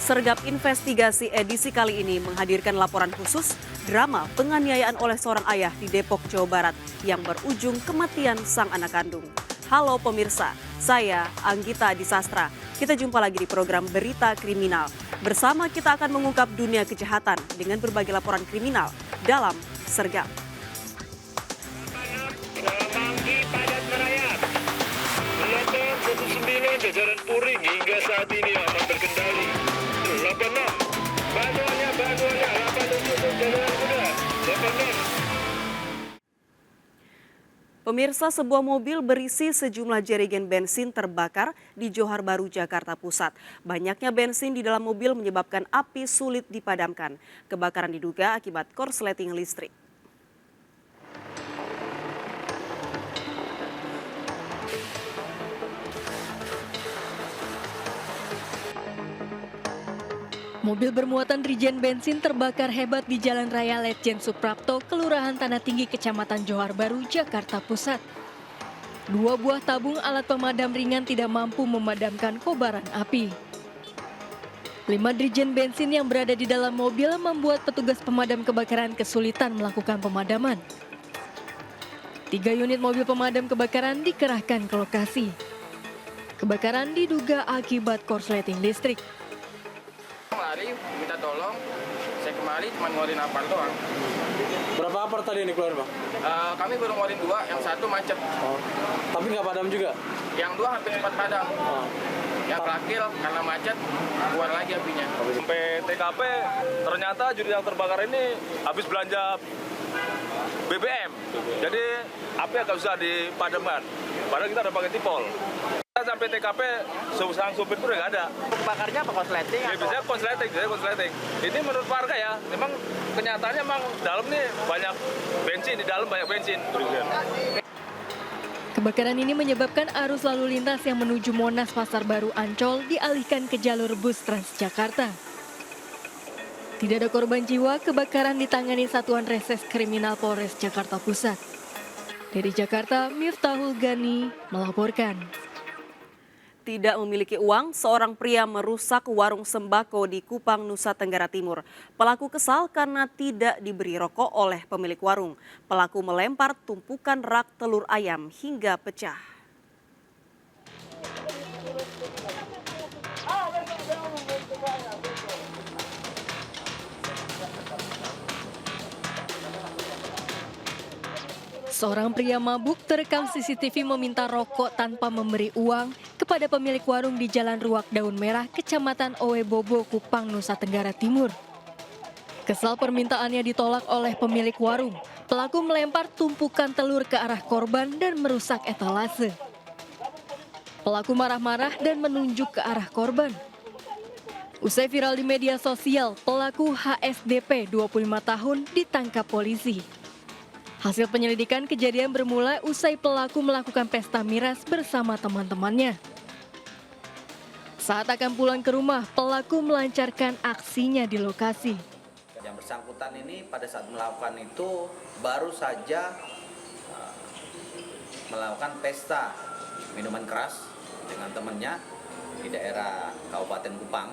Sergap Investigasi edisi kali ini menghadirkan laporan khusus drama penganiayaan oleh seorang ayah di Depok, Jawa Barat yang berujung kematian sang anak kandung. Halo pemirsa, saya Anggita Disastra. Kita jumpa lagi di program Berita Kriminal. Bersama kita akan mengungkap dunia kejahatan dengan berbagai laporan kriminal dalam Sergap. Jajaran Puring hingga saat ini aman berkendali. 86, bantuannya, 87 jajaran kuda, 86. Pemirsa, sebuah mobil berisi sejumlah jerigen bensin terbakar di Johar Baru, Jakarta Pusat. Banyaknya bensin di dalam mobil menyebabkan api sulit dipadamkan. Kebakaran diduga akibat korsleting listrik. Mobil bermuatan rijen bensin terbakar hebat di Jalan Raya Letjen Suprapto, Kelurahan Tanah Tinggi, Kecamatan Johar Baru, Jakarta Pusat. 2 buah tabung alat pemadam ringan tidak mampu memadamkan kobaran api. 5 drijen bensin yang berada di dalam mobil membuat petugas pemadam kebakaran kesulitan melakukan pemadaman. 3 unit mobil pemadam kebakaran dikerahkan ke lokasi. Kebakaran diduga akibat korsleting listrik. Lari, minta tolong, saya kemari cuma ngeluarin apar doang. Berapa apar tadi ini keluar, Bang? Kami baru ngeluarin 2, yang satu macet. Oh. Tapi nggak padam juga? Yang 2 hampir cepat padam. Oh. Yang terakhir karena macet, keluar lagi apinya. Sampai TKP, ternyata juri yang terbakar ini habis belanja BBM. Jadi api agak susah dipadamkan. Padahal kita udah pakai tipol. Sampai TKP, sang supir itu udah nggak ada. Bakarnya apa konsleting? Ya, biasanya konsleting. Ini menurut warga ya, memang kenyataannya memang dalam nih banyak bensin, di dalam banyak bensin. Kebakaran ini menyebabkan arus lalu lintas yang menuju Monas Pasar Baru Ancol dialihkan ke jalur bus Transjakarta. Tidak ada korban jiwa, kebakaran ditangani Satuan Reses Kriminal Polres Jakarta Pusat. Dari Jakarta, Miftahul Gani melaporkan. Tidak memiliki uang, seorang pria merusak warung sembako di Kupang, Nusa Tenggara Timur. Pelaku kesal karena tidak diberi rokok oleh pemilik warung. Pelaku melempar tumpukan rak telur ayam hingga pecah. Seorang pria mabuk terekam CCTV meminta rokok tanpa memberi uang kepada pemilik warung di Jalan Ruak Daun Merah, Kecamatan Owebobo, Kupang, Nusa Tenggara Timur. Kesal permintaannya ditolak oleh pemilik warung, pelaku melempar tumpukan telur ke arah korban dan merusak etalase. Pelaku marah-marah dan menunjuk ke arah korban. Usai viral di media sosial, pelaku HSDP 25 tahun ditangkap polisi. Hasil penyelidikan kejadian bermula usai pelaku melakukan pesta miras bersama teman-temannya. Saat akan pulang ke rumah, pelaku melancarkan aksinya di lokasi. Yang bersangkutan ini pada saat melakukan itu baru saja melakukan pesta minuman keras dengan temannya di daerah Kabupaten Kupang.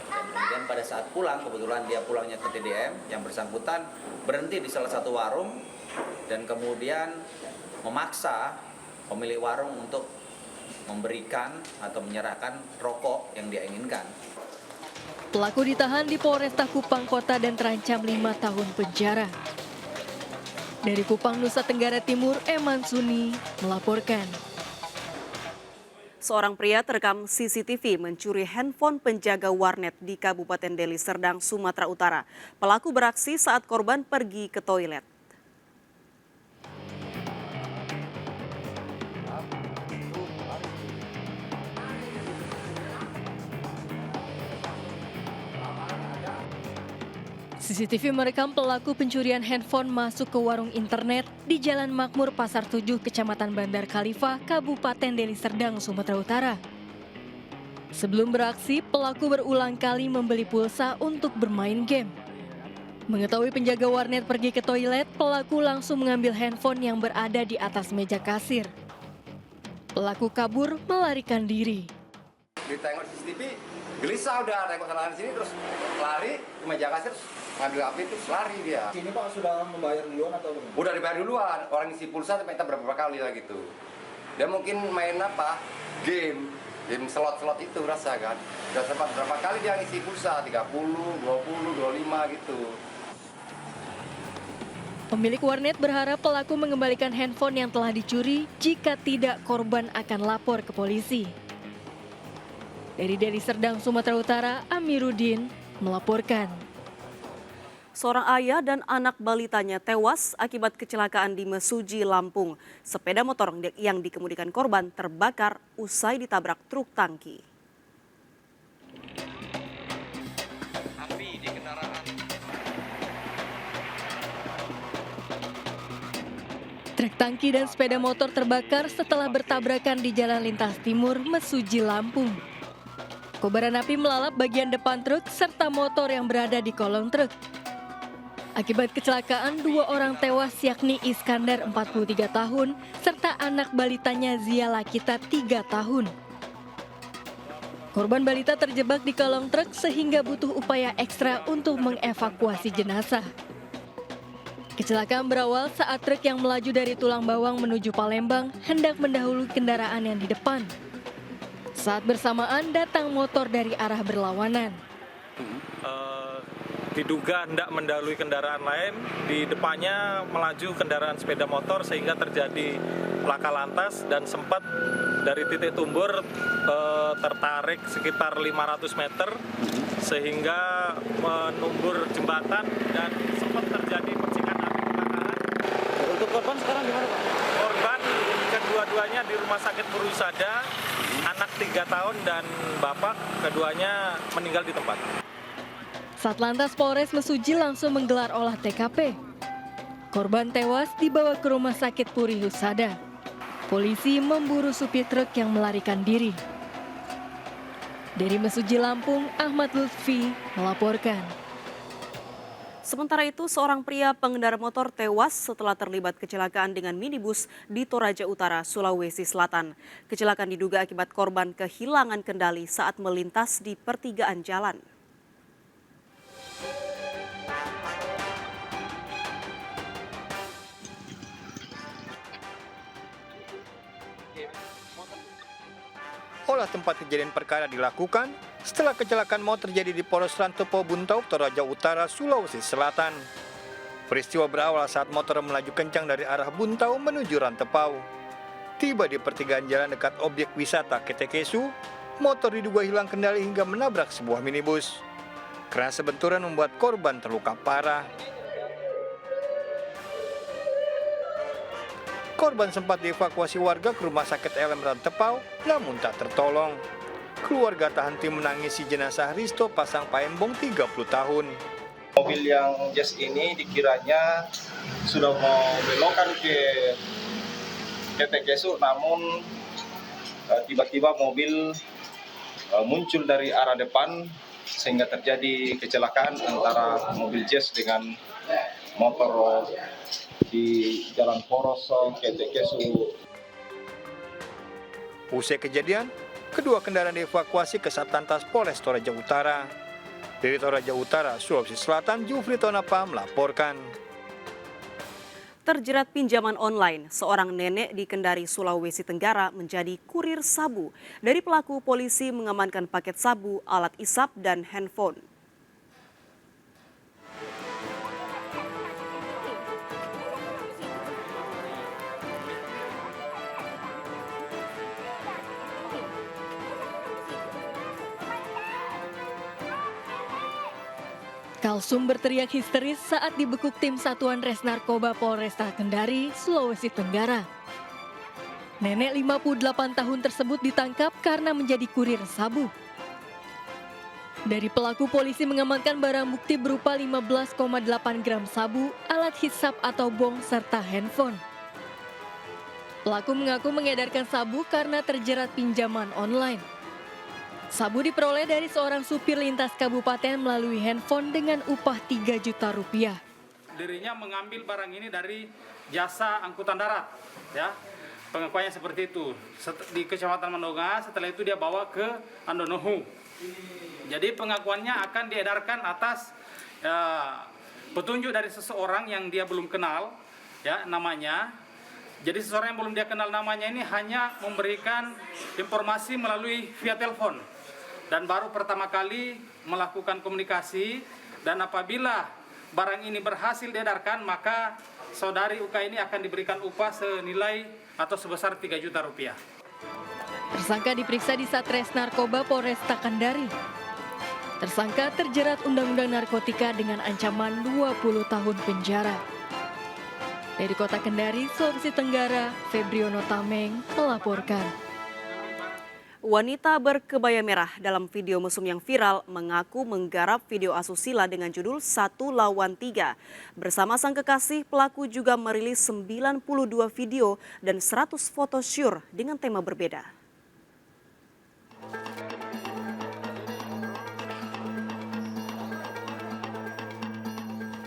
Dan kemudian pada saat pulang, kebetulan dia pulangnya ke TDM, yang bersangkutan berhenti di salah satu warung dan kemudian memaksa pemilik warung untuk memberikan atau menyerahkan rokok yang dia inginkan. Pelaku ditahan di Polresta Kupang Kota dan terancam 5 tahun penjara. Dari Kupang, Nusa Tenggara Timur, Eman Suni melaporkan. Seorang pria terekam CCTV mencuri handphone penjaga warnet di Kabupaten Deli Serdang, Sumatera Utara. Pelaku beraksi saat korban pergi ke toilet. CCTV merekam pelaku pencurian handphone masuk ke warung internet di Jalan Makmur Pasar 7, Kecamatan Bandar Khalifah, Kabupaten Deli Serdang, Sumatera Utara. Sebelum beraksi, pelaku berulang kali membeli pulsa untuk bermain game. Mengetahui penjaga warnet pergi ke toilet, pelaku langsung mengambil handphone yang berada di atas meja kasir. Pelaku kabur melarikan diri. ditengok CCTV, gelisah udah tengok sana sini terus lari ke meja kasir terus ngambil HP terus lari dia. Ini Pak sudah membayar duluan atau belum? Udah dibayar duluan, orang isi pulsa minta berapa kali lah gitu. Dia mungkin main apa? Game slot itu rasa kan. Udah sempat berapa kali dia ngisi pulsa, 30, 20, 25 gitu. Pemilik warnet berharap pelaku mengembalikan handphone yang telah dicuri, jika tidak korban akan lapor ke polisi. Dari Deli Serdang, Sumatera Utara, Amiruddin melaporkan. Seorang ayah dan anak balitanya tewas akibat kecelakaan di Mesuji, Lampung. Sepeda motor yang dikemudikan korban terbakar usai ditabrak truk tangki. Truk tangki dan sepeda motor terbakar setelah bertabrakan di Jalan Lintas Timur, Mesuji, Lampung. Kobaran api melalap bagian depan truk serta motor yang berada di kolong truk. Akibat kecelakaan, 2 orang tewas yakni Iskandar 43 tahun serta anak balitanya Zia Lakita 3 tahun. Korban balita terjebak di kolong truk sehingga butuh upaya ekstra untuk mengevakuasi jenazah. Kecelakaan berawal saat truk yang melaju dari Tulang Bawang menuju Palembang hendak mendahului kendaraan yang di depan. Saat bersamaan datang motor dari arah berlawanan. Diduga hendak mendahului kendaraan lain, di depannya melaju kendaraan sepeda motor sehingga terjadi laka lantas dan sempat dari titik tumbur tertarik sekitar 500 meter sehingga menumbur jembatan dan sempat terjadi percikan api kebakaran. Untuk korban sekarang di mana Pak? Korban kedua-duanya di Rumah Sakit Purwusada, anak 3 tahun dan bapak keduanya meninggal di tempat. Satlantas Polres Mesuji langsung menggelar olah TKP. Korban tewas dibawa ke Rumah Sakit Puri Husada. Polisi memburu supir truk yang melarikan diri. Dari Mesuji, Lampung, Ahmad Lutfi melaporkan. Sementara itu, seorang pria pengendara motor tewas setelah terlibat kecelakaan dengan minibus di Toraja Utara, Sulawesi Selatan. Kecelakaan diduga akibat korban kehilangan kendali saat melintas di pertigaan jalan. Olah tempat kejadian perkara dilakukan setelah kecelakaan maut terjadi di Pos Rantepo Buntau, Toraja Utara, Sulawesi Selatan. Peristiwa berawal saat motor melaju kencang dari arah Buntau menuju Rantepau. Tiba di pertigaan jalan dekat objek wisata Ketekesu, motor diduga hilang kendali hingga menabrak sebuah minibus. Karena sebenturan membuat korban terluka parah. Korban sempat dievakuasi warga ke Rumah Sakit LM Rantepau, namun tak tertolong. Keluarga tak henti menangisi jenazah Risto Pasang Paembong 30 tahun. Mobil yang Jazz ini dikiranya sudah mau belokkan ke Ketekesu, namun tiba-tiba mobil muncul dari arah depan sehingga terjadi kecelakaan antara mobil Jazz dengan motor di Jalan Poros Ketekesu. Usai kejadian, kedua kendaraan dievakuasi ke Satlantas Polres Toraja Utara. Dari Toraja Utara, Sulawesi Selatan, Jufri Tonapa melaporkan. Terjerat pinjaman online, seorang nenek di Kendari, Sulawesi Tenggara menjadi kurir sabu. Dari pelaku, polisi mengamankan paket sabu, alat isap, dan handphone. Kalsum berteriak histeris saat dibekuk tim Satuan Res Narkoba Polresta Kendari, Sulawesi Tenggara. Nenek 58 tahun tersebut ditangkap karena menjadi kurir sabu. Dari pelaku, polisi mengamankan barang bukti berupa 15,8 gram sabu, alat hisap atau bong, serta handphone. Pelaku mengaku mengedarkan sabu karena terjerat pinjaman online. Sabu diperoleh dari seorang supir lintas kabupaten melalui handphone dengan upah 3 juta rupiah. Dirinya mengambil barang ini dari jasa angkutan darat, ya. Pengakuannya seperti itu. Di Kecamatan Mandonga, setelah itu dia bawa ke Andonohu. Jadi pengakuannya akan diedarkan atas petunjuk dari seseorang yang dia belum kenal ya namanya. Jadi seseorang yang belum dia kenal namanya ini hanya memberikan informasi melalui via telepon. Dan baru pertama kali melakukan komunikasi, dan apabila barang ini berhasil diedarkan, maka saudari UK ini akan diberikan upah senilai atau sebesar 3 juta rupiah. Tersangka diperiksa di Satres Narkoba Polresta Kendari. Tersangka terjerat Undang-Undang Narkotika dengan ancaman 20 tahun penjara. Dari Kota Kendari, Sulawesi Tenggara, Febriono Tameng melaporkan. Wanita berkebaya merah dalam video mesum yang viral mengaku menggarap video asusila dengan judul 1 lawan 3. Bersama sang kekasih, pelaku juga merilis 92 video dan 100 foto syur dengan tema berbeda.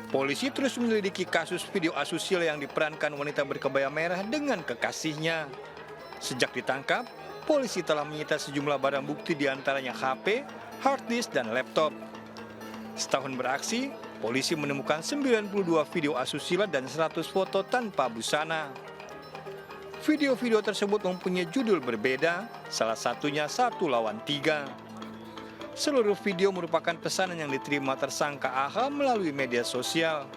Polisi terus menyelidiki kasus video asusila yang diperankan wanita berkebaya merah dengan kekasihnya. Sejak ditangkap, polisi telah menyita sejumlah barang bukti diantaranya HP, hard disk, dan laptop. Setahun beraksi, polisi menemukan 92 video asusila dan 100 foto tanpa busana. Video-video tersebut mempunyai judul berbeda, salah satunya 1 lawan 3. Seluruh video merupakan pesanan yang diterima tersangka AH melalui media sosial.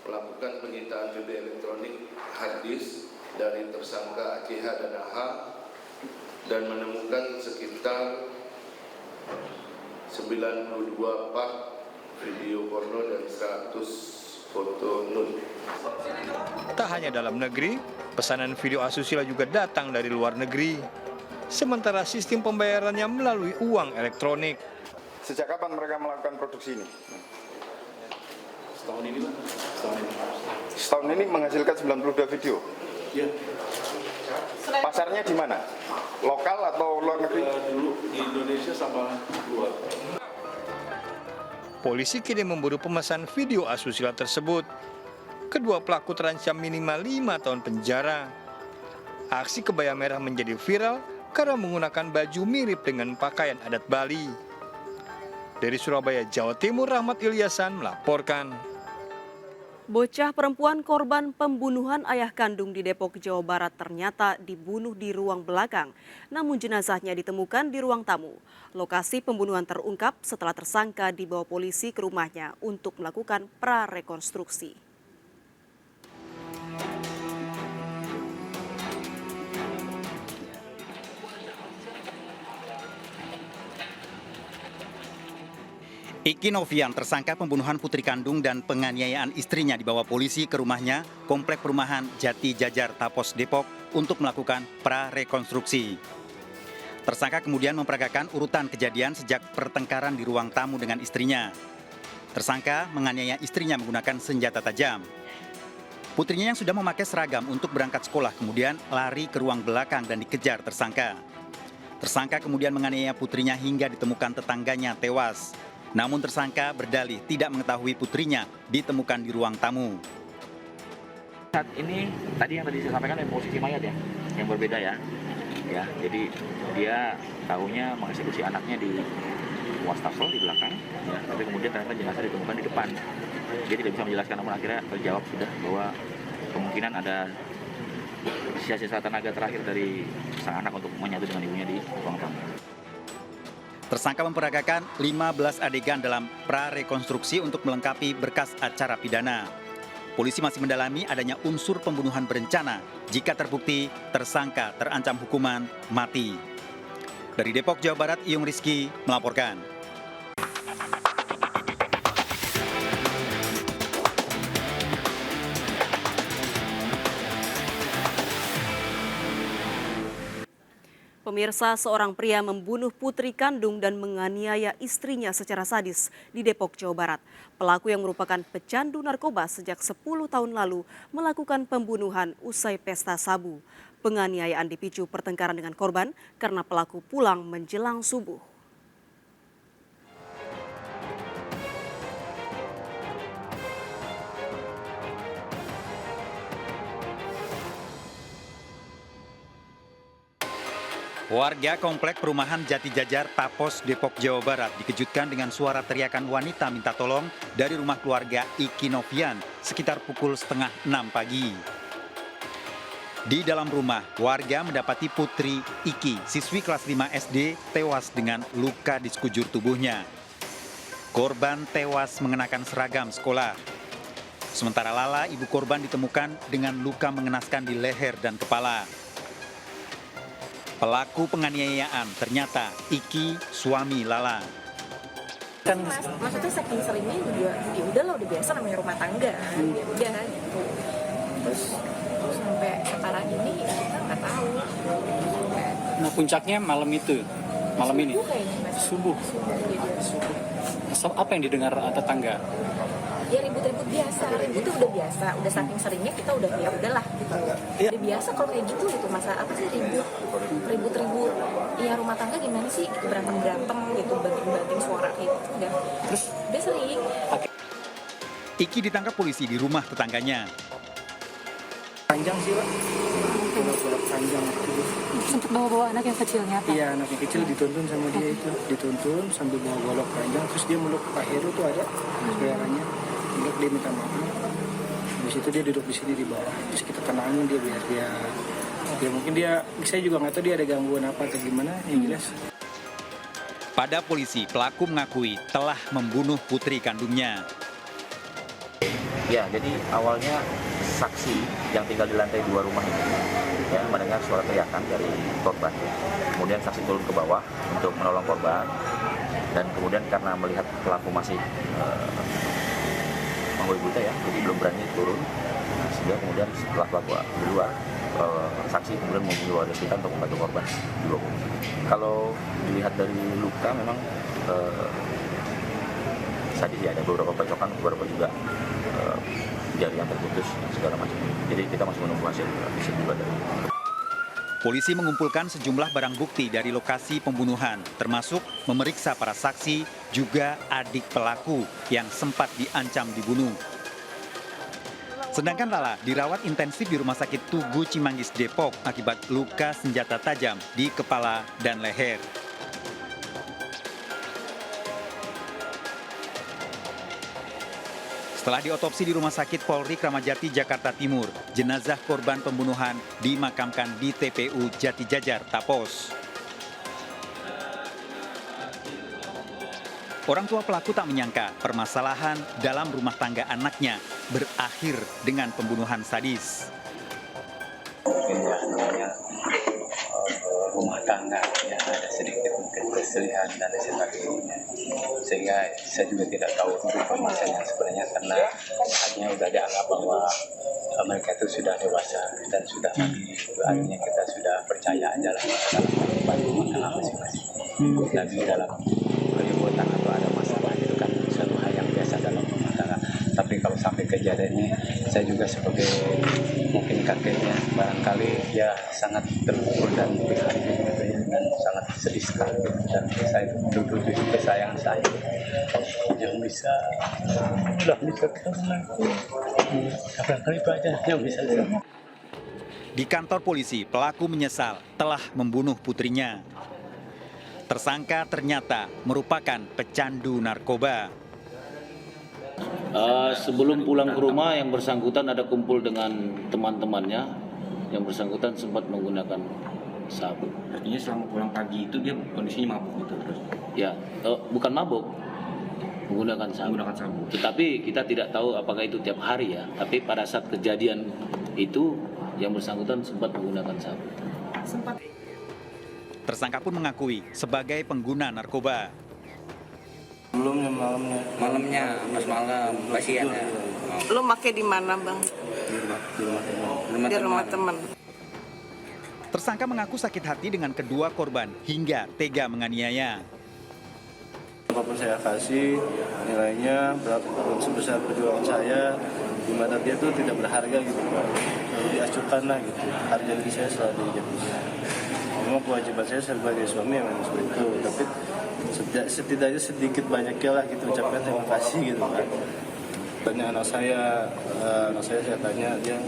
Melakukan penyitaan video elektronik hard disk dari tersangka ACH dan AH dan menemukan sekitar 92 part video porno dan 100 foto nude. Tak hanya dalam negeri, pesanan video asusila juga datang dari luar negeri. Sementara sistem pembayarannya melalui uang elektronik. Sejak kapan mereka melakukan produksi ini? Setahun ini, Pak. Setahun ini menghasilkan 92 video. Ya. Pasarnya di mana? Lokal atau luar negeri? Dulu di Indonesia sama luar. Polisi kini memburu pemesan video asusila tersebut. Kedua pelaku terancam minimal 5 tahun penjara. Aksi kebaya merah menjadi viral karena menggunakan baju mirip dengan pakaian adat Bali. Dari Surabaya, Jawa Timur, Rahmat Ilyasan melaporkan. Bocah perempuan korban pembunuhan ayah kandung di Depok, Jawa Barat ternyata dibunuh di ruang belakang. Namun jenazahnya ditemukan di ruang tamu. Lokasi pembunuhan terungkap setelah tersangka dibawa polisi ke rumahnya untuk melakukan prarekonstruksi. Iki Novian, tersangka pembunuhan putri kandung dan penganiayaan istrinya dibawa polisi ke rumahnya, Komplek Perumahan Jati Jajar Tapos Depok untuk melakukan prarekonstruksi. Tersangka kemudian memperagakan urutan kejadian sejak pertengkaran di ruang tamu dengan istrinya. Tersangka menganiaya istrinya menggunakan senjata tajam. Putrinya yang sudah memakai seragam untuk berangkat sekolah kemudian lari ke ruang belakang dan dikejar tersangka. Tersangka kemudian menganiaya putrinya hingga ditemukan tetangganya tewas. Namun tersangka berdalih tidak mengetahui putrinya ditemukan di ruang tamu. Saat ini tadi saya sampaikan posisi mayat ya, yang berbeda ya. Ya, jadi dia tahunya mengeksekusi anaknya di wastafel di belakang, ya, tapi kemudian ternyata jenazah ditemukan di depan. Dia tidak bisa menjelaskan, namun akhirnya terjawab sudah bahwa kemungkinan ada sia-sia tenaga terakhir dari sang anak untuk menyatu dengan ibunya di ruang tamu. Tersangka memperagakan 15 adegan dalam prarekonstruksi untuk melengkapi berkas acara pidana. Polisi masih mendalami adanya unsur pembunuhan berencana. Jika terbukti, tersangka terancam hukuman mati. Dari Depok, Jawa Barat, Iyung Rizky melaporkan. Pemirsa, seorang pria membunuh putri kandung dan menganiaya istrinya secara sadis di Depok, Jawa Barat. Pelaku yang merupakan pecandu narkoba sejak 10 tahun lalu melakukan pembunuhan usai pesta sabu. Penganiayaan dipicu pertengkaran dengan korban karena pelaku pulang menjelang subuh. Warga komplek perumahan Jati Jajar Tapos, Depok, Jawa Barat dikejutkan dengan suara teriakan wanita minta tolong dari rumah keluarga Iki Novian sekitar pukul 5:30 pagi. Di dalam rumah, warga mendapati Putri Iki, siswi kelas 5 SD, tewas dengan luka di sekujur tubuhnya. Korban tewas mengenakan seragam sekolah. Sementara Lala, ibu korban, ditemukan dengan luka mengenaskan di leher dan kepala. Pelaku penganiayaan ternyata Iki, suami Lala. Maksudnya saking seringnya juga, ya udahlah, udah biasa namanya rumah tangga, ya udah gitu. Terus sampai sekarang ini kita nggak tahu. Nah puncaknya malam itu, malam ini. Subuh kayaknya mas. Subuh. Apa yang didengar tetangga? Ya ribut-ribut biasa, ribut itu udah biasa, udah saking seringnya kita udah ya udahlah gitu. Udah biasa kalau kayak gitu masa apa sih ribut ya rumah tangga gimana sih gitu, berantem gitu, banting suara gitu udah sering. Iki ditangkap polisi di rumah tetangganya. Panjang sih Pak, bolak-balik panjang. Sempat bawa anak yang kecilnya apa? Iya, anak yang kecil dituntun sama dia itu, dituntun sambil bawa golok panjang, terus dia meluk Pak Heru tuh ada saudaranya, meluk, dia minta maaf. Habis itu dia duduk di sini di bawah, terus kita tenangin dia biar dia mungkin dia, saya juga nggak tahu dia ada gangguan apa atau gimana, yang jelas. Pada polisi, pelaku mengakui telah membunuh putri kandungnya. Ya, jadi awalnya saksi yang tinggal di lantai 2 rumah ini ya, mendengar suara teriakan dari korban. Kemudian saksi turun ke bawah untuk menolong korban, dan kemudian karena melihat pelaku masih mengganggu buta ya, jadi belum berani turun. Sehingga kemudian setelah pelaku di luar, saksi kemudian menghubungi warga kita untuk membantu korban di bawah. Kalau dilihat dari luka memang sadis ya, ada beberapa bacokan, beberapa juga jari yang terputus, segala macam. Jadi kita masih menunggu hasil fisik juga dari. Polisi mengumpulkan sejumlah barang bukti dari lokasi pembunuhan, termasuk memeriksa para saksi, juga adik pelaku yang sempat diancam dibunuh. Sedangkan Lala dirawat intensif di Rumah Sakit Tugu Cimanggis, Depok akibat luka senjata tajam di kepala dan leher. Setelah diotopsi di Rumah Sakit Polri Kramat Jati, Jakarta Timur, jenazah korban pembunuhan dimakamkan di TPU Jati Jajar, Tapos. Orang tua pelaku tak menyangka permasalahan dalam rumah tangga anaknya berakhir dengan pembunuhan sadis. Rumah tangga ya, ada sedikit mungkin perselisihan dan sebagainya, sehingga saya juga tidak tahu permasalahan sebenarnya, karena hanya sudah dianggap bahwa mereka itu sudah dewasa dan sudah mandiri, artinya kita sudah percaya aja lah dalam rumah tangga masing-masing. Tapi dalam keributan atau ada masalah itu kan suatu hal yang biasa dalam rumah tangga. Tapi kalau sampai kejadian ini, saya juga sebagai mungkin kakeknya barangkali ya sangat terpukul dan prihatin gitu ya, dan sangat sedih sekali, dan saya duduk kesayangan saya yang bisa ketemu lagi, barangkali banyak yang bisa. Di kantor polisi, pelaku menyesal telah membunuh putrinya. Tersangka ternyata merupakan pecandu narkoba. Sebelum pulang ke rumah, yang bersangkutan ada kumpul dengan teman-temannya. Yang bersangkutan sempat menggunakan sabu. Artinya selama pulang pagi itu dia kondisinya mabuk gitu terus? Ya, bukan mabuk, menggunakan sabu. Tetapi kita tidak tahu apakah itu tiap hari ya. Tapi pada saat kejadian itu, yang bersangkutan sempat menggunakan sabu. Tersangka pun mengakui sebagai pengguna narkoba. Belumnya malamnya pas malam, kasihan ya. Lo pakai di mana bang? Di rumah teman. Tersangka mengaku sakit hati dengan kedua korban hingga tega menganiaya. Apapun saya kasih, nilainya berapapun sebesar perjuangan saya, di mana dia tuh tidak berharga gitu Pak. Diacuhkan lah gitu. Harga diri saya selalu dijatuhkan. Memang kewajiban saya sebagai suami memang seperti itu, tapi setidaknya sedikit banyaknya lah gitu ucapkan terima kasih gitu Pak. Tanya anak saya tanya dia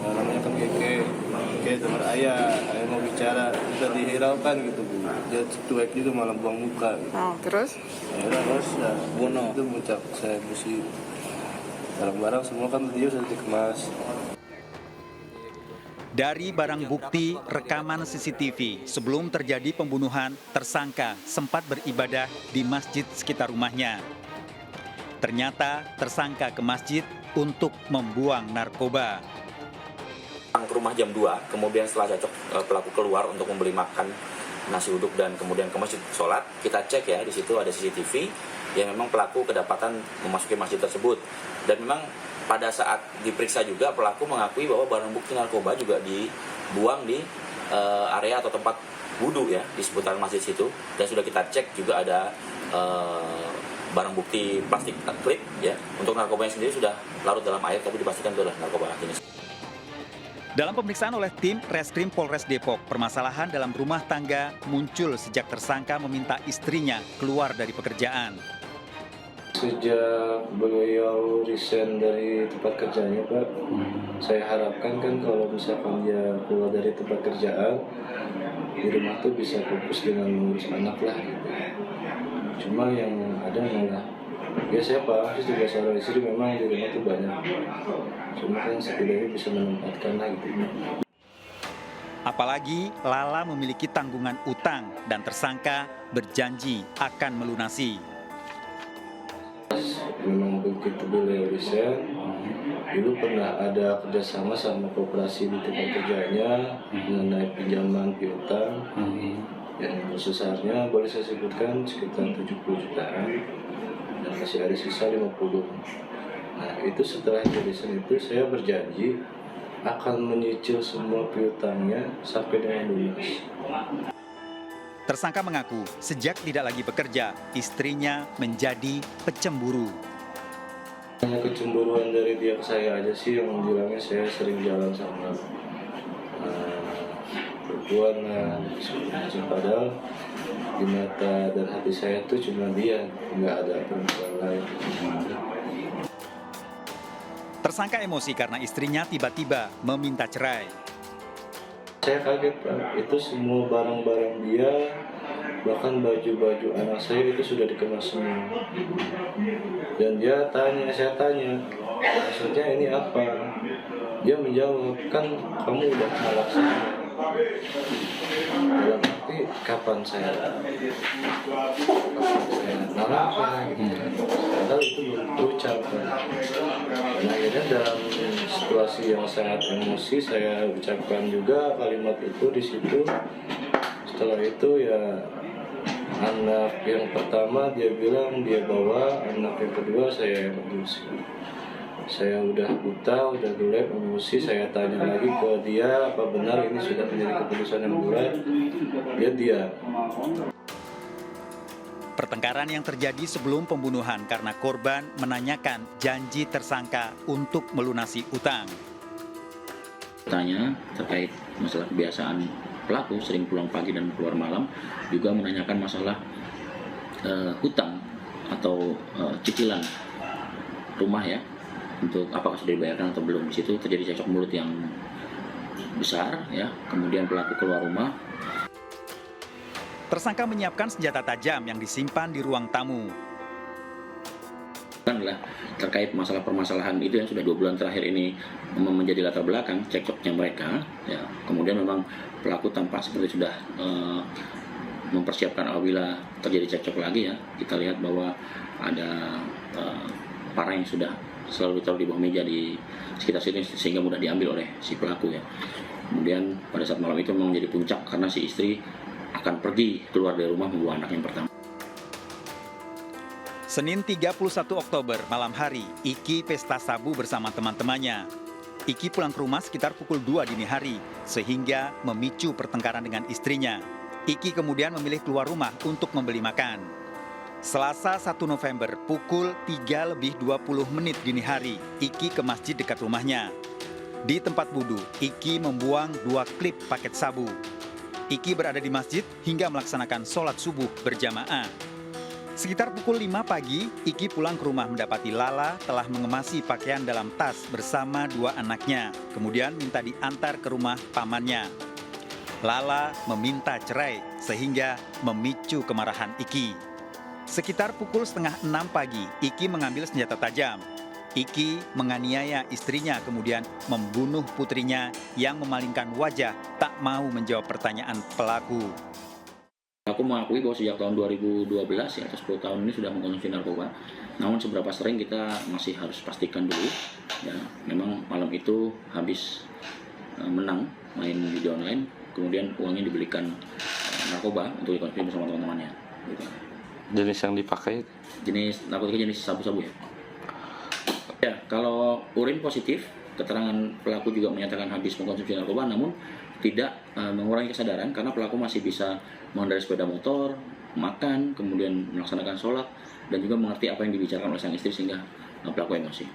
namanya kan Keke kayak teman ayah mau bicara, kita dihiraukan gitu Bu. Dia cuek gitu malah buang muka gitu. Terus? Akhirnya terus ya Bono itu ngucap saya mesti barang-barang semua kan dia sudah dikemas. Dari barang bukti rekaman CCTV, sebelum terjadi pembunuhan, tersangka sempat beribadah di masjid sekitar rumahnya. Ternyata tersangka ke masjid untuk membuang narkoba. Ke rumah jam 2, kemudian setelah cocok pelaku keluar untuk membeli makan nasi uduk dan kemudian ke masjid sholat. Kita cek ya, di situ ada CCTV yang memang pelaku kedapatan memasuki masjid tersebut. Dan memang pada saat diperiksa juga pelaku mengakui bahwa barang bukti narkoba juga dibuang di area atau tempat wudhu ya di seputaran masjid situ. Dan sudah kita cek juga ada barang bukti plastik klip ya. Untuk narkobanya sendiri sudah larut dalam air tapi dipastikan itu adalah narkoba jenis. Dalam pemeriksaan oleh tim Reskrim Polres Depok, permasalahan dalam rumah tangga muncul sejak tersangka meminta istrinya keluar dari pekerjaan. Sejak beliau resign dari tempat kerjanya Pak, saya harapkan kan kalau misalkan dia keluar dari tempat kerjaan, di rumah tuh bisa fokus dengan mengurus anak lah gitu. Cuma yang ada malah, ya saya Pak, juga seorang istri memang di rumah tuh banyak. Cuma kan setidaknya bisa menempatkan lah gitu. Apalagi Lala memiliki tanggungan utang dan tersangka berjanji akan melunasi. Memang begitu beliau resign, dulu pernah ada kerjasama sama koperasi di tempat kerjanya mengenai pinjaman piutang yang besarnya boleh saya sebutkan sekitar 70 jutaan dan masih ada sisa 50. Nah itu setelah resign itu saya berjanji akan menyicil semua piutangnya sampai dengan lunas. Tersangka mengaku sejak tidak lagi bekerja, istrinya menjadi pecemburu. Hanya kecemburuan dari dia ke saya aja sih yang bilangnya saya sering jalan sama perempuan padahal di mata dan hati saya tuh cuma dia, nggak ada perempuan lain. Tersangka emosi karena istrinya tiba-tiba meminta cerai. Saya kaget Pak, itu semua barang-barang dia, bahkan baju-baju anak saya itu sudah dikemas semua. Dan dia tanya, saya tanya, maksudnya ini apa? Dia menjawab, kan kamu udah nolak saya. Dalam arti kapan saya nolaknya gitu. Padahal itu belum terucap. Dan akhirnya dalam situasi yang sangat emosi saya ucapkan juga kalimat itu di situ. Setelah itu ya anak yang pertama dia bilang dia bawa, anak yang kedua saya yang emosi. Saya udah buta, udah gelap, emosi. Saya tanya lagi ke dia apa benar ini sudah menjadi keputusan yang bulat. Dia diam. Pertengkaran yang terjadi sebelum pembunuhan karena korban menanyakan janji tersangka untuk melunasi utang. Tanya terkait masalah kebiasaan pelaku sering pulang pagi dan keluar malam, juga menanyakan masalah hutang atau cicilan rumah ya, untuk apakah sudah dibayarkan atau belum. Di situ terjadi cekcok mulut yang besar ya, kemudian pelaku keluar rumah. Tersangka menyiapkan senjata tajam yang disimpan di ruang tamu. Adalah terkait masalah permasalahan itu yang sudah 2 bulan terakhir ini menjadi latar belakang cekcoknya mereka ya. Kemudian memang pelaku tampak seperti sudah mempersiapkan apabila terjadi cekcok lagi ya. Kita lihat bahwa ada parah yang sudah selalu ditaruh di bawah meja di sekitar sini sehingga mudah diambil oleh si pelaku ya. Kemudian pada saat malam itu memang menjadi puncak karena si istri akan pergi keluar dari rumah membawa anak yang pertama. Senin 31 Oktober malam hari, Iki pesta sabu bersama teman-temannya. Iki pulang ke rumah sekitar pukul 2 dini hari, sehingga memicu pertengkaran dengan istrinya. Iki kemudian memilih keluar rumah untuk membeli makan. Selasa 1 November pukul 3:20 dini hari, Iki ke masjid dekat rumahnya. Di tempat wudhu, Iki membuang 2 klip paket sabu. Iki berada di masjid hingga melaksanakan sholat subuh berjamaah. Sekitar pukul 5 pagi, Iki pulang ke rumah mendapati Lala telah mengemasi pakaian dalam tas bersama 2 anaknya, kemudian minta diantar ke rumah pamannya. Lala meminta cerai sehingga memicu kemarahan Iki. Sekitar pukul 5:30 pagi, Iki mengambil senjata tajam. Iki menganiaya istrinya kemudian membunuh putrinya yang memalingkan wajah tak mau menjawab pertanyaan pelaku. Aku mengakui bahwa sejak tahun 2012 ya, atau 10 tahun ini sudah mengkonsumsi narkoba. Namun seberapa sering kita masih harus pastikan dulu. Ya, memang malam itu habis menang main video online, kemudian uangnya dibelikan narkoba untuk dikonsumsi bersama teman-temannya. Gitu. Jenis yang dipakai? Jenis narkotika jenis sabu-sabu ya. Ya, kalau urin positif, keterangan pelaku juga menyatakan habis mengkonsumsi narkoba, namun tidak mengurangi kesadaran karena pelaku masih bisa mengendarai sepeda motor, makan, kemudian melaksanakan sholat, dan juga mengerti apa yang dibicarakan oleh sang istri sehingga pelaku emosi.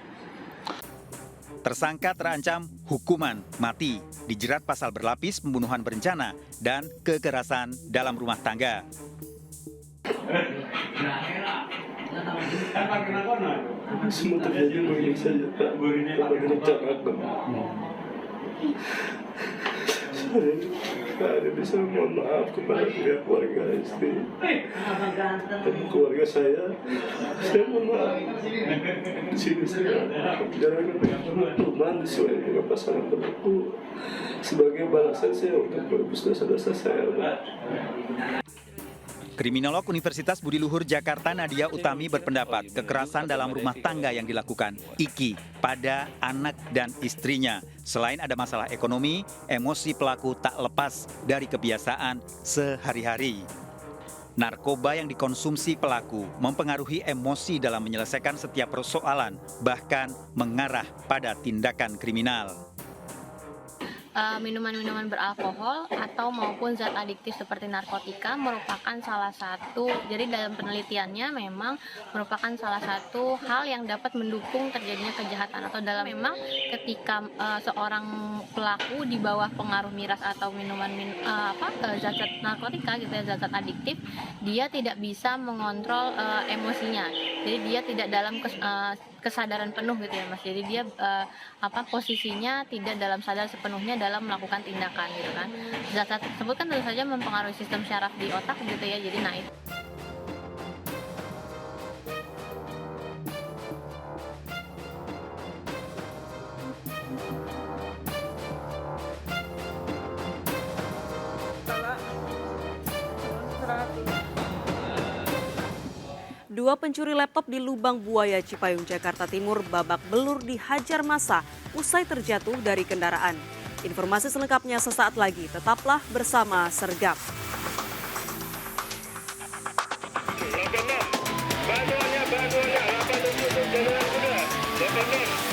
Tersangka terancam hukuman mati, dijerat pasal berlapis pembunuhan berencana dan kekerasan dalam rumah tangga. Semua terjadi begini saja, Pak. Tanpa direncanakan. Saya bisa mohon maaf kepada pihak keluarga istri dan keluarga saya mohon maaf. Di sini saya menjalankan hukuman sesuai dengan pasangan berlaku sebagai balasan saya untuk menebus dosa-dosa saya. Kriminolog Universitas Budi Luhur Jakarta Nadia Utami berpendapat kekerasan dalam rumah tangga yang dilakukan Iki pada anak dan istrinya. Selain ada masalah ekonomi, emosi pelaku tak lepas dari kebiasaan sehari-hari. Narkoba yang dikonsumsi pelaku mempengaruhi emosi dalam menyelesaikan setiap persoalan, bahkan mengarah pada tindakan kriminal. Minuman-minuman beralkohol atau maupun zat adiktif seperti narkotika merupakan salah satu, jadi dalam penelitiannya memang merupakan salah satu hal yang dapat mendukung terjadinya kejahatan, atau dalam memang ketika seorang pelaku di bawah pengaruh miras atau zat-zat narkotika gitu ya, zat-zat adiktif, dia tidak bisa mengontrol emosinya, jadi dia tidak dalam kesadaran penuh gitu ya Mas. Jadi dia posisinya tidak dalam sadar sepenuhnya dalam melakukan tindakan gitu kan. Zat-zat tersebut kan tentu saja mempengaruhi sistem syaraf di otak gitu ya. Jadi naik. Dua pencuri laptop di Lubang Buaya Cipayung, Jakarta Timur babak belur dihajar massa usai terjatuh dari kendaraan. Informasi selengkapnya sesaat lagi, tetaplah bersama Sergap. 86, bantuannya, 86, 86.